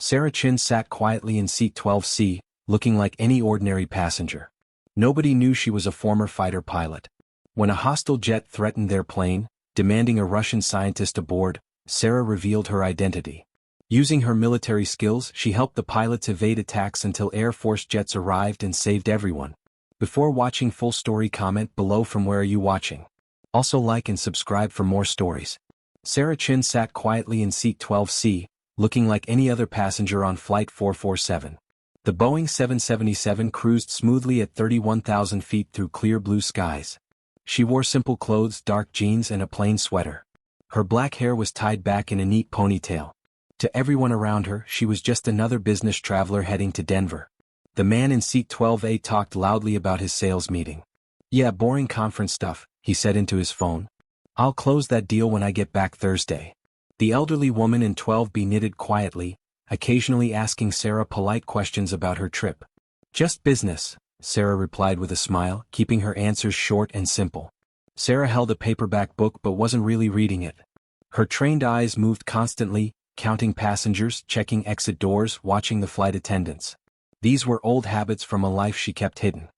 Sarah Chin sat quietly in seat 12C, looking like any ordinary passenger. Nobody knew she was a former fighter pilot. When a hostile jet threatened their plane, demanding a Russian scientist aboard, Sarah revealed her identity. Using her military skills, she helped the pilots evade attacks until Air Force jets arrived and saved everyone. Before watching full story, comment below from where are you watching. Also like and subscribe for more stories. Sarah Chin sat quietly in seat 12C, looking like any other passenger on Flight 447. The Boeing 777 cruised smoothly at 31,000 feet through clear blue skies. She wore simple clothes, dark jeans and a plain sweater. Her black hair was tied back in a neat ponytail. To everyone around her, she was just another business traveler heading to Denver. The man in seat 12A talked loudly about his sales meeting. "Yeah, boring conference stuff," he said into his phone. "I'll close that deal when I get back Thursday." The elderly woman in 12B knitted quietly, occasionally asking Sarah polite questions about her trip. "Just business," Sarah replied with a smile, keeping her answers short and simple. Sarah held a paperback book but wasn't really reading it. Her trained eyes moved constantly, counting passengers, checking exit doors, watching the flight attendants. These were old habits from a life she kept hidden.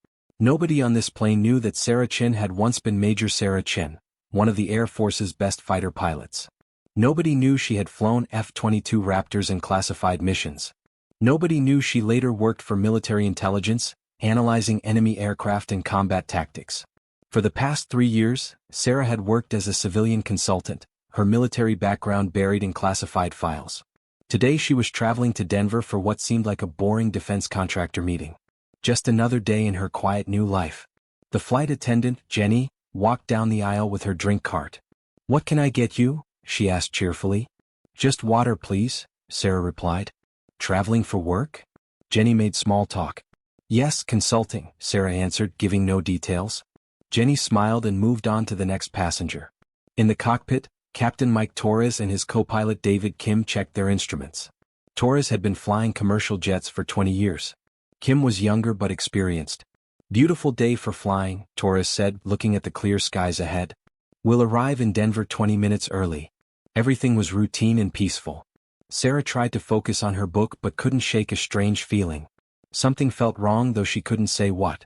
Nobody on this plane knew that Sarah Chin had once been Major Sarah Chin, one of the Air Force's best fighter pilots. Nobody knew she had flown F-22 Raptors in classified missions. Nobody knew she later worked for military intelligence, analyzing enemy aircraft and combat tactics. For the past 3 years, Sarah had worked as a civilian consultant, her military background buried in classified files. Today she was traveling to Denver for what seemed like a boring defense contractor meeting. Just another day in her quiet new life. The flight attendant, Jenny, walked down the aisle with her drink cart. "What can I get you?" she asked cheerfully. "Just water, please," Sarah replied. "Traveling for work?" Jenny made small talk. "Yes, consulting," Sarah answered, giving no details. Jenny smiled and moved on to the next passenger. In the cockpit, Captain Mike Torres and his co-pilot David Kim checked their instruments. Torres had been flying commercial jets for 20 years. Kim was younger but experienced. "Beautiful day for flying," Torres said, looking at the clear skies ahead. "We'll arrive in Denver 20 minutes early." Everything was routine and peaceful. Sarah tried to focus on her book but couldn't shake a strange feeling. Something felt wrong, though she couldn't say what.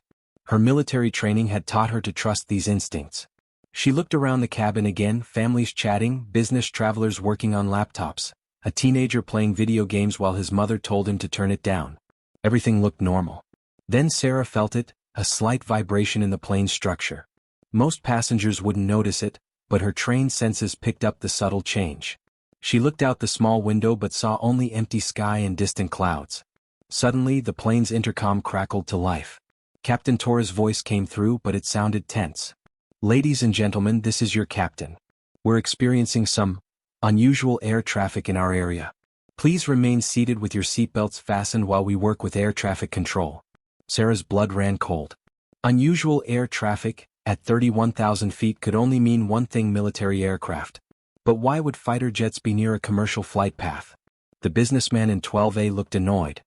Her military training had taught her to trust these instincts. She looked around the cabin again, families chatting, business travelers working on laptops, a teenager playing video games while his mother told him to turn it down. Everything looked normal. Then Sarah felt it, a slight vibration in the plane's structure. Most passengers wouldn't notice it, but her trained senses picked up the subtle change. She looked out the small window but saw only empty sky and distant clouds. Suddenly, the plane's intercom crackled to life. Captain Torres' voice came through, but it sounded tense. "Ladies and gentlemen, this is your captain. We're experiencing some unusual air traffic in our area. Please remain seated with your seatbelts fastened while we work with air traffic control." Sarah's blood ran cold. Unusual air traffic at 31,000 feet could only mean one thing: military aircraft. But why would fighter jets be near a commercial flight path? The businessman in 12A looked annoyed.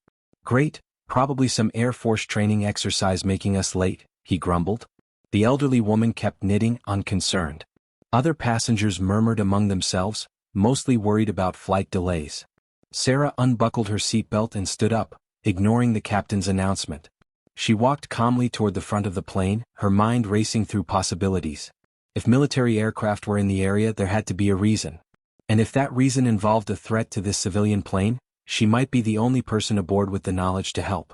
"Great, probably some Air Force training exercise making us late," he grumbled. The elderly woman kept knitting, unconcerned. Other passengers murmured among themselves, mostly worried about flight delays. Sarah unbuckled her seatbelt and stood up, ignoring the captain's announcement. She walked calmly toward the front of the plane, her mind racing through possibilities. If military aircraft were in the area, there had to be a reason. And if that reason involved a threat to this civilian plane, she might be the only person aboard with the knowledge to help.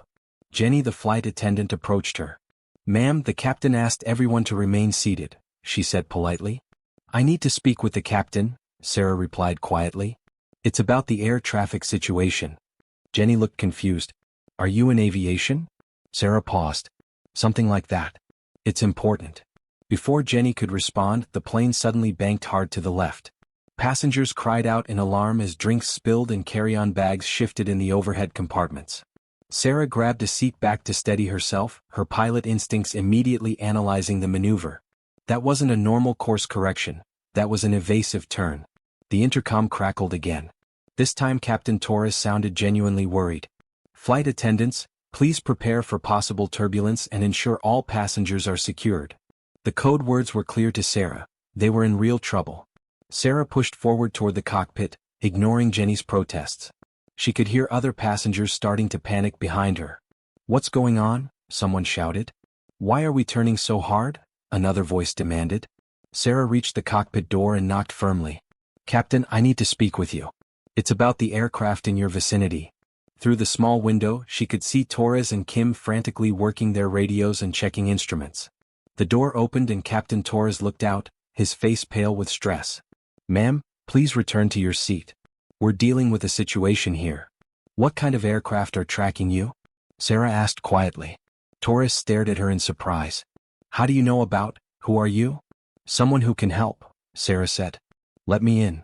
Jenny, the flight attendant, approached her. "Ma'am, the captain asked everyone to remain seated," she said politely. "I need to speak with the captain," Sarah replied quietly. "It's about the air traffic situation." Jenny looked confused. "Are you in aviation?" Sarah paused. "Something like that. It's important." Before Jenny could respond, the plane suddenly banked hard to the left. Passengers cried out in alarm as drinks spilled and carry-on bags shifted in the overhead compartments. Sarah grabbed a seat back to steady herself, her pilot instincts immediately analyzing the maneuver. That wasn't a normal course correction, that was an evasive turn. The intercom crackled again. This time Captain Torres sounded genuinely worried. "Flight attendants, please prepare for possible turbulence and ensure all passengers are secured." The code words were clear to Sarah. They were in real trouble. Sarah pushed forward toward the cockpit, ignoring Jenny's protests. She could hear other passengers starting to panic behind her. "What's going on?" someone shouted. "Why are we turning so hard?" another voice demanded. Sarah reached the cockpit door and knocked firmly. "Captain, I need to speak with you. It's about the aircraft in your vicinity." Through the small window, she could see Torres and Kim frantically working their radios and checking instruments. The door opened and Captain Torres looked out, his face pale with stress. "Ma'am, please return to your seat. We're dealing with a situation here." "What kind of aircraft are tracking you?" Sarah asked quietly. Torres stared at her in surprise. "How do you know about? Who are you?" "Someone who can help," Sarah said. "Let me in."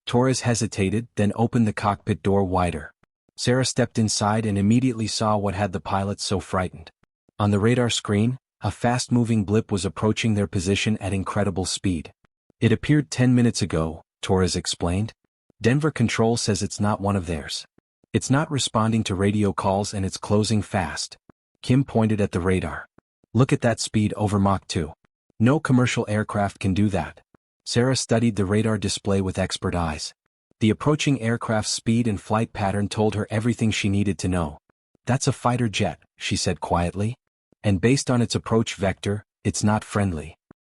Torres hesitated, then opened the cockpit door wider. Sarah stepped inside and immediately saw what had the pilots so frightened. On the radar screen, a fast-moving blip was approaching their position at incredible speed. "It appeared 10 minutes ago," Torres explained. "Denver Control says it's not one of theirs. It's not responding to radio calls and it's closing fast." Kim pointed at the radar. "Look at that speed over Mach 2. No commercial aircraft can do that." Sarah studied the radar display with expert eyes. The approaching aircraft's speed and flight pattern told her everything she needed to know. "That's a fighter jet," she said quietly. "And based on its approach vector, it's not friendly."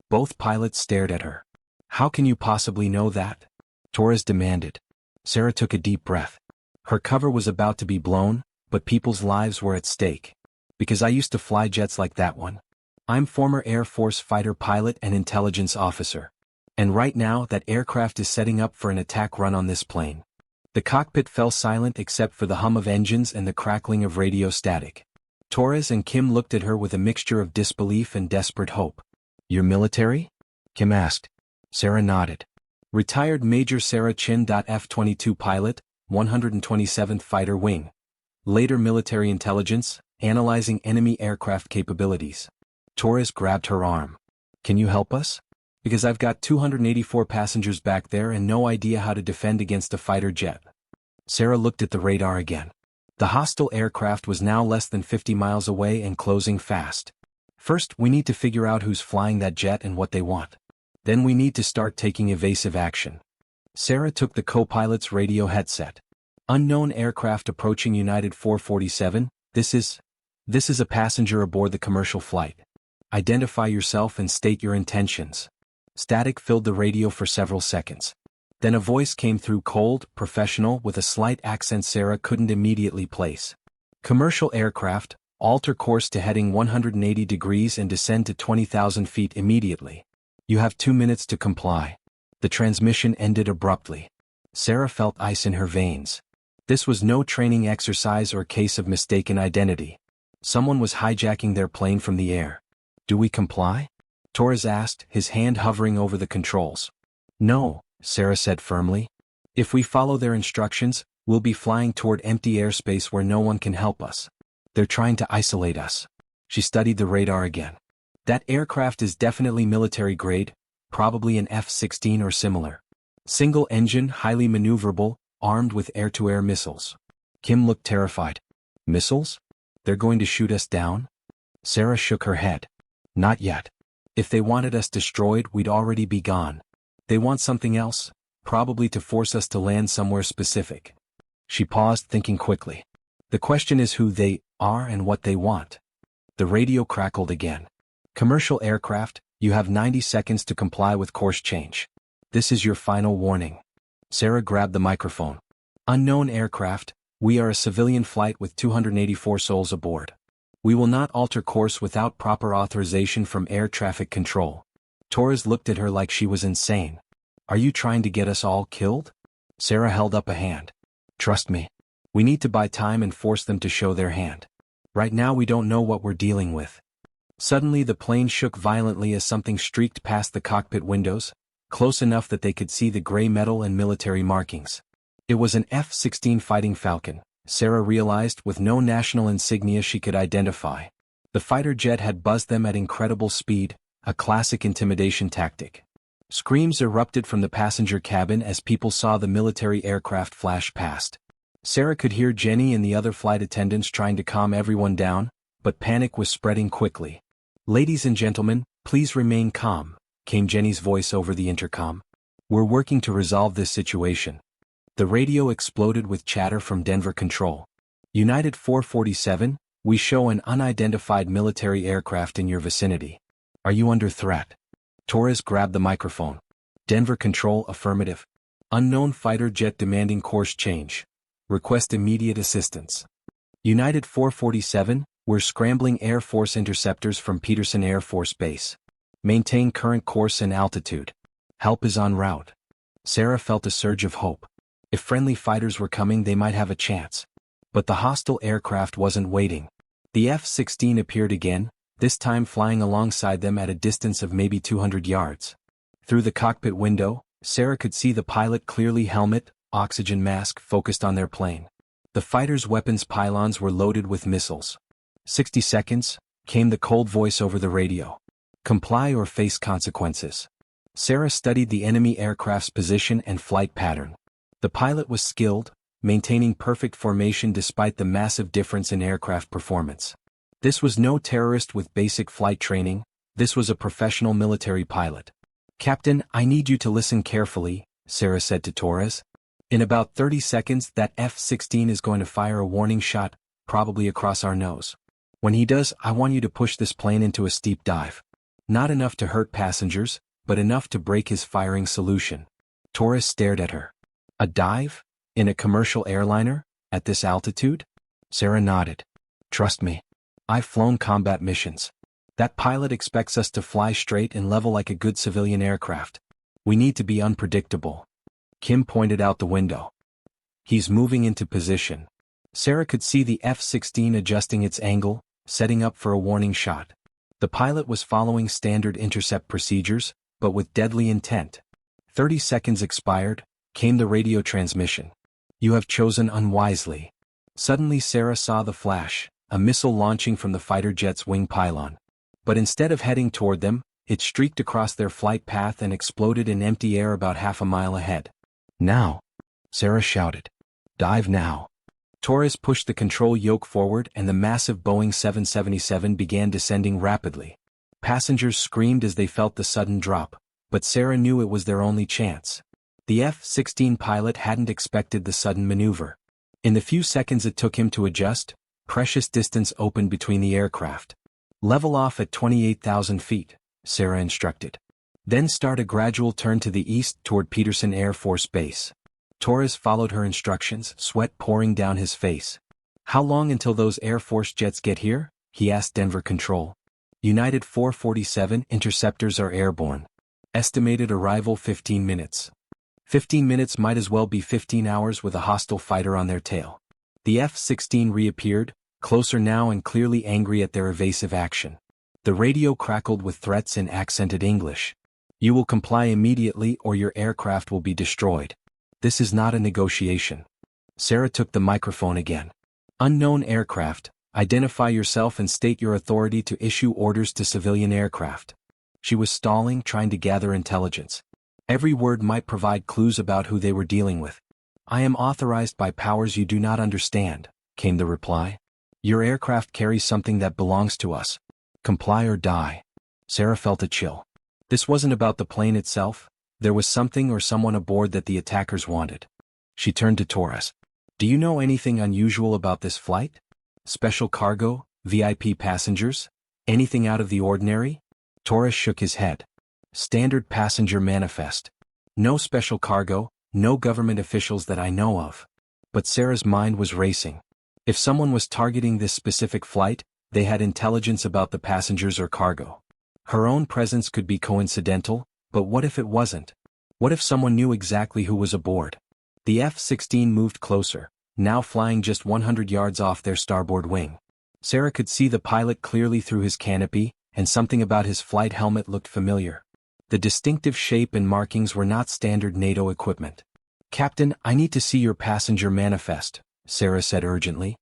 Both pilots stared at her. "How can you possibly know that?" Torres demanded. Sarah took a deep breath. Her cover was about to be blown, but people's lives were at stake. "Because I used to fly jets like that one. I'm former Air Force fighter pilot and intelligence officer. And right now that aircraft is setting up for an attack run on this plane." The cockpit fell silent except for the hum of engines and the crackling of radio static. Torres and Kim looked at her with a mixture of disbelief and desperate hope. "You're military?" Kim asked. Sarah nodded. "Retired Major Sarah Chin. F-22 pilot, 127th Fighter Wing. Later military intelligence, analyzing enemy aircraft capabilities." Torres grabbed her arm. "Can you help us? Because I've got 284 passengers back there and no idea how to defend against a fighter jet." Sarah looked at the radar again. The hostile aircraft was now less than 50 miles away and closing fast. "First, we need to figure out who's flying that jet and what they want. Then we need to start taking evasive action." Sarah took the co-pilot's radio headset. "Unknown aircraft approaching United 447, this is a passenger aboard the commercial flight. Identify yourself and state your intentions." Static filled the radio for several seconds. Then a voice came through, cold, professional, with a slight accent Sarah couldn't immediately place. "Commercial aircraft, alter course to heading 180 degrees and descend to 20,000 feet immediately. You have 2 minutes to comply." The transmission ended abruptly. Sarah felt ice in her veins. This was no training exercise or case of mistaken identity. Someone was hijacking their plane from the air. "Do we comply?" Torres asked, his hand hovering over the controls. "No," Sarah said firmly. "If we follow their instructions, we'll be flying toward empty airspace where no one can help us. They're trying to isolate us." She studied the radar again. "That aircraft is definitely military grade, probably an F-16 or similar. Single engine, highly maneuverable, armed with air-to-air missiles." Kim looked terrified. "Missiles? They're going to shoot us down?" Sarah shook her head. "Not yet. If they wanted us destroyed, we'd already be gone. They want something else, probably to force us to land somewhere specific." She paused, thinking quickly. "The question is who they are and what they want." The radio crackled again. "Commercial aircraft, you have 90 seconds to comply with course change. This is your final warning." Sarah grabbed the microphone. "Unknown aircraft, we are a civilian flight with 284 souls aboard. We will not alter course without proper authorization from air traffic control." Torres looked at her like she was insane. "Are you trying to get us all killed?" Sarah held up a hand. "Trust me. We need to buy time and force them to show their hand. Right now we don't know what we're dealing with." Suddenly the plane shook violently as something streaked past the cockpit windows, close enough that they could see the gray metal and military markings. It was an F-16 Fighting Falcon, Sarah realized, with no national insignia she could identify. The fighter jet had buzzed them at incredible speed, a classic intimidation tactic. Screams erupted from the passenger cabin as people saw the military aircraft flash past. Sarah could hear Jenny and the other flight attendants trying to calm everyone down, but panic was spreading quickly. "Ladies and gentlemen, please remain calm," came Jenny's voice over the intercom. "We're working to resolve this situation." The radio exploded with chatter from Denver Control. United 447, we show an unidentified military aircraft in your vicinity. Are you under threat? Torres grabbed the microphone. Denver Control, affirmative. Unknown fighter jet demanding course change. Request immediate assistance. United 447, we're scrambling Air Force interceptors from Peterson Air Force Base. Maintain current course and altitude. Help is en route. Sarah felt a surge of hope. If friendly fighters were coming, they might have a chance. But the hostile aircraft wasn't waiting. The F-16 appeared again, this time flying alongside them at a distance of maybe 200 yards. Through the cockpit window, Sarah could see the pilot clearly, helmet, oxygen mask focused on their plane. The fighter's weapons pylons were loaded with missiles. 60 seconds, came the cold voice over the radio. Comply or face consequences. Sarah studied the enemy aircraft's position and flight pattern. The pilot was skilled, maintaining perfect formation despite the massive difference in aircraft performance. This was no terrorist with basic flight training, this was a professional military pilot. Captain, I need you to listen carefully, Sarah said to Torres. In about 30 seconds that F-16 is going to fire a warning shot, probably across our nose. When he does, I want you to push this plane into a steep dive. Not enough to hurt passengers, but enough to break his firing solution. Torres stared at her. A dive? In a commercial airliner? At this altitude? Sarah nodded. Trust me. I've flown combat missions. That pilot expects us to fly straight and level like a good civilian aircraft. We need to be unpredictable. Kim pointed out the window. He's moving into position. Sarah could see the F-16 adjusting its angle, setting up for a warning shot. The pilot was following standard intercept procedures, but with deadly intent. 30 seconds expired, came the radio transmission. You have chosen unwisely. Suddenly Sarah saw the flash, a missile launching from the fighter jet's wing pylon. But instead of heading toward them, it streaked across their flight path and exploded in empty air about half a mile ahead. Now! Sarah shouted. Dive now. Torres pushed the control yoke forward and the massive Boeing 777 began descending rapidly. Passengers screamed as they felt the sudden drop, but Sarah knew it was their only chance. The F-16 pilot hadn't expected the sudden maneuver. In the few seconds it took him to adjust, precious distance opened between the aircraft. Level off at 28,000 feet, Sarah instructed. Then start a gradual turn to the east toward Peterson Air Force Base. Torres followed her instructions, sweat pouring down his face. How long until those Air Force jets get here? He asked Denver Control. United 447 interceptors are airborne. Estimated arrival 15 minutes. 15 minutes might as well be 15 hours with a hostile fighter on their tail. The F-16 reappeared, closer now and clearly angry at their evasive action. The radio crackled with threats in accented English. You will comply immediately or your aircraft will be destroyed. This is not a negotiation. Sarah took the microphone again. Unknown aircraft, identify yourself and state your authority to issue orders to civilian aircraft. She was stalling, trying to gather intelligence. Every word might provide clues about who they were dealing with. I am authorized by powers you do not understand, came the reply. Your aircraft carries something that belongs to us. Comply or die. Sarah felt a chill. This wasn't about the plane itself. There was something or someone aboard that the attackers wanted. She turned to Torres. Do you know anything unusual about this flight? Special cargo, VIP passengers? Anything out of the ordinary? Torres shook his head. Standard passenger manifest. No special cargo, no government officials that I know of. But Sarah's mind was racing. If someone was targeting this specific flight, they had intelligence about the passengers or cargo. Her own presence could be coincidental, but what if it wasn't? What if someone knew exactly who was aboard? The F-16 moved closer, now flying just 100 yards off their starboard wing. Sarah could see the pilot clearly through his canopy, and something about his flight helmet looked familiar. The distinctive shape and markings were not standard NATO equipment. Captain, I need to see your passenger manifest, Sarah said urgently.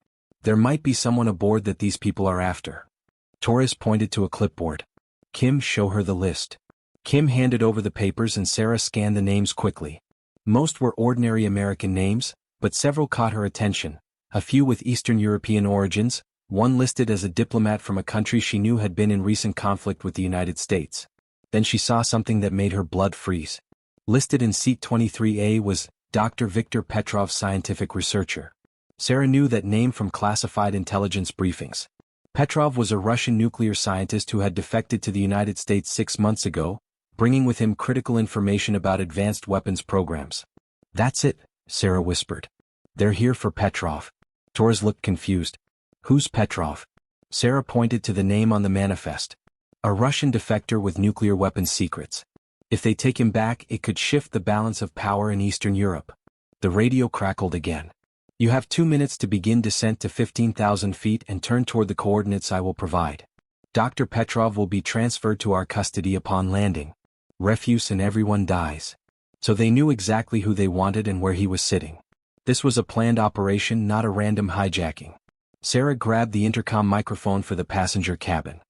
There might be someone aboard that these people are after. Torres pointed to a clipboard. Kim, show her the list. Kim handed over the papers and Sarah scanned the names quickly. Most were ordinary American names, but several caught her attention, a few with Eastern European origins, one listed as a diplomat from a country she knew had been in recent conflict with the United States. Then she saw something that made her blood freeze. Listed in seat 23A was Dr. Viktor Petrov, scientific researcher. Sarah knew that name from classified intelligence briefings. Petrov was a Russian nuclear scientist who had defected to the United States 6 months ago, bringing with him critical information about advanced weapons programs. "That's it," Sarah whispered. "They're here for Petrov." Torres looked confused. "Who's Petrov?" Sarah pointed to the name on the manifest. "A Russian defector with nuclear weapons secrets. If they take him back, it could shift the balance of power in Eastern Europe." The radio crackled again. "You have 2 minutes to begin descent to 15,000 feet and turn toward the coordinates I will provide. Dr. Petrov will be transferred to our custody upon landing. Refuse and everyone dies." So they knew exactly who they wanted and where he was sitting. This was a planned operation, not a random hijacking. Sarah grabbed the intercom microphone for the passenger cabin.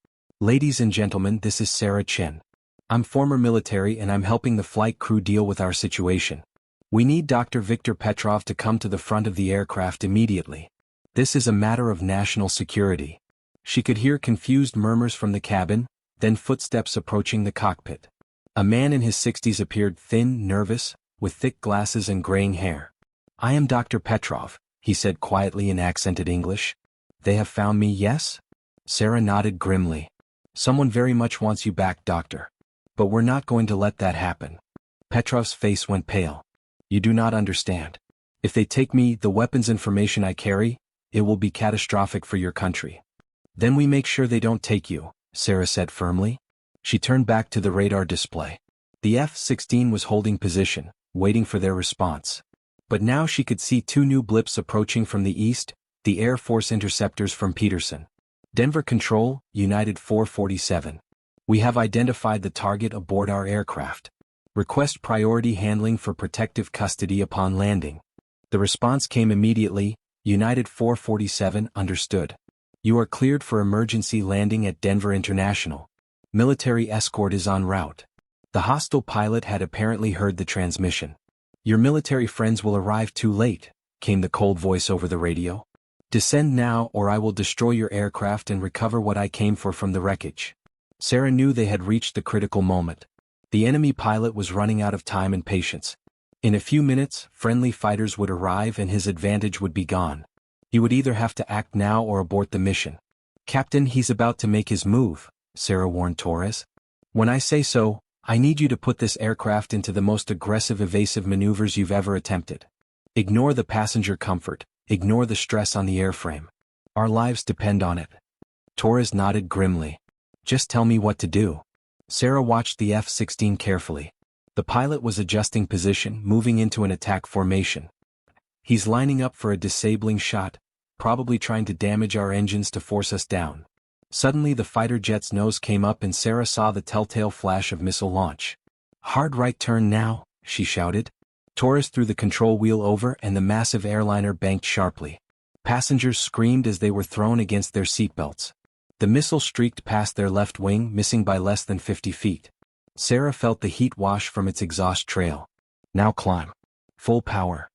"Ladies and gentlemen, this is Sarah Chen. I'm former military and I'm helping the flight crew deal with our situation. We need Dr. Viktor Petrov to come to the front of the aircraft immediately. This is a matter of national security." She could hear confused murmurs from the cabin, then footsteps approaching the cockpit. A man in his 60s appeared, thin, nervous, with thick glasses and graying hair. "I am Dr. Petrov," he said quietly in accented English. "They have found me, yes?" Sarah nodded grimly. "Someone very much wants you back, doctor. But we're not going to let that happen." Petrov's face went pale. "You do not understand. If they take me, the weapons information I carry, it will be catastrophic for your country." "Then we make sure they don't take you," Sarah said firmly. She turned back to the radar display. The F-16 was holding position, waiting for their response. But now she could see 2 new blips approaching from the east, the Air Force interceptors from Peterson. "Denver Control, United 447. We have identified the target aboard our aircraft. Request priority handling for protective custody upon landing." The response came immediately. "United 447, understood. You are cleared for emergency landing at Denver International. Military escort is en route." The hostile pilot had apparently heard the transmission. "Your military friends will arrive too late," came the cold voice over the radio. "Descend now or I will destroy your aircraft and recover what I came for from the wreckage." Sarah knew they had reached the critical moment. The enemy pilot was running out of time and patience. In a few minutes, friendly fighters would arrive and his advantage would be gone. He would either have to act now or abort the mission. "Captain, he's about to make his move," Sarah warned Torres. "When I say so, I need you to put this aircraft into the most aggressive evasive maneuvers you've ever attempted. Ignore the passenger comfort, ignore the stress on the airframe. Our lives depend on it." Torres nodded grimly. "Just tell me what to do." Sarah watched the F-16 carefully. The pilot was adjusting position, moving into an attack formation. "He's lining up for a disabling shot, probably trying to damage our engines to force us down." Suddenly the fighter jet's nose came up and Sarah saw the telltale flash of missile launch. "Hard right turn now," she shouted. Torres threw the control wheel over and the massive airliner banked sharply. Passengers screamed as they were thrown against their seatbelts. The missile streaked past their left wing, missing by less than 50 feet. Sarah felt the heat wash from its exhaust trail. "Now climb. Full power."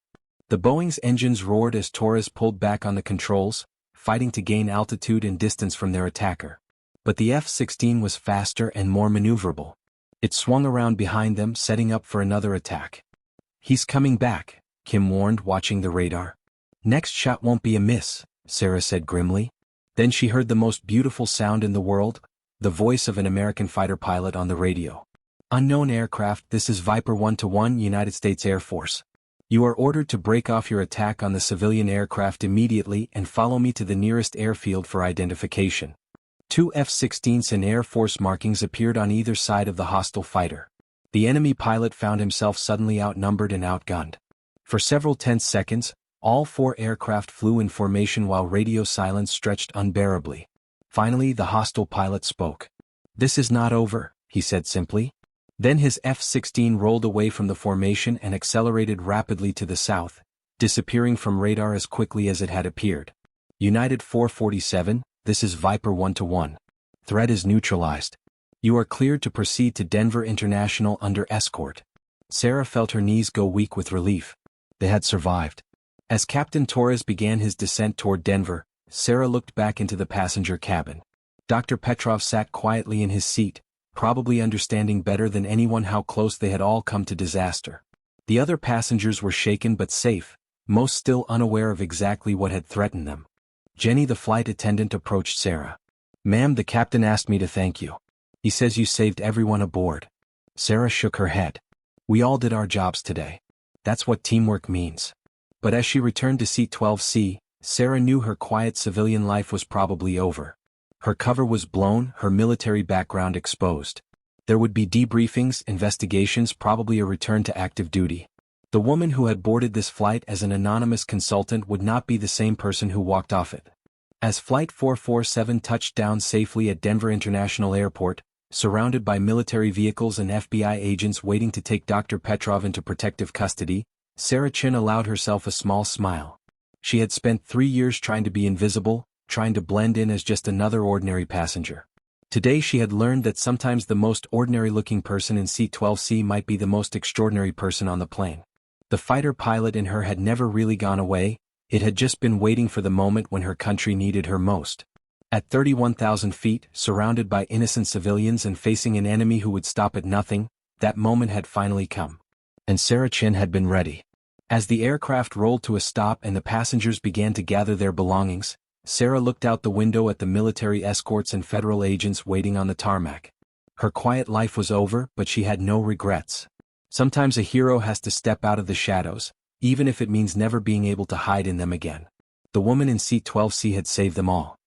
The Boeing's engines roared as Torres pulled back on the controls, fighting to gain altitude and distance from their attacker. But the F-16 was faster and more maneuverable. It swung around behind them, setting up for another attack. "He's coming back," Kim warned, watching the radar. "Next shot won't be a miss," Sarah said grimly. Then she heard the most beautiful sound in the world, the voice of an American fighter pilot on the radio. "Unknown aircraft, this is Viper 1-1, United States Air Force. You are ordered to break off your attack on the civilian aircraft immediately and follow me to the nearest airfield for identification." 2 F-16s and Air Force markings appeared on either side of the hostile fighter. The enemy pilot found himself suddenly outnumbered and outgunned. For several tense seconds, all 4 aircraft flew in formation while radio silence stretched unbearably. Finally the hostile pilot spoke. "This is not over," he said simply. Then his F-16 rolled away from the formation and accelerated rapidly to the south, disappearing from radar as quickly as it had appeared. "United 447, this is Viper 1-1. Threat is neutralized. You are cleared to proceed to Denver International under escort." Sarah felt her knees go weak with relief. They had survived. As Captain Torres began his descent toward Denver, Sarah looked back into the passenger cabin. Dr. Petrov sat quietly in his seat, probably understanding better than anyone how close they had all come to disaster. The other passengers were shaken but safe, most still unaware of exactly what had threatened them. Jenny, the flight attendant, approached Sarah. "Ma'am, the captain asked me to thank you. He says you saved everyone aboard." Sarah shook her head. "We all did our jobs today. That's what teamwork means." But as she returned to seat 12C, Sarah knew her quiet civilian life was probably over. Her cover was blown, her military background exposed. There would be debriefings, investigations, probably a return to active duty. The woman who had boarded this flight as an anonymous consultant would not be the same person who walked off it. As Flight 447 touched down safely at Denver International Airport, surrounded by military vehicles and FBI agents waiting to take Dr. Petrov into protective custody, Sarah Chin allowed herself a small smile. She had spent 3 years trying to be invisible, trying to blend in as just another ordinary passenger. Today she had learned that sometimes the most ordinary-looking person in seat 12C might be the most extraordinary person on the plane. The fighter pilot in her had never really gone away, it had just been waiting for the moment when her country needed her most. At 31,000 feet, surrounded by innocent civilians and facing an enemy who would stop at nothing, that moment had finally come. And Sarah Chin had been ready. As the aircraft rolled to a stop and the passengers began to gather their belongings, Sarah looked out the window at the military escorts and federal agents waiting on the tarmac. Her quiet life was over, but she had no regrets. Sometimes a hero has to step out of the shadows, even if it means never being able to hide in them again. The woman in seat 12C had saved them all.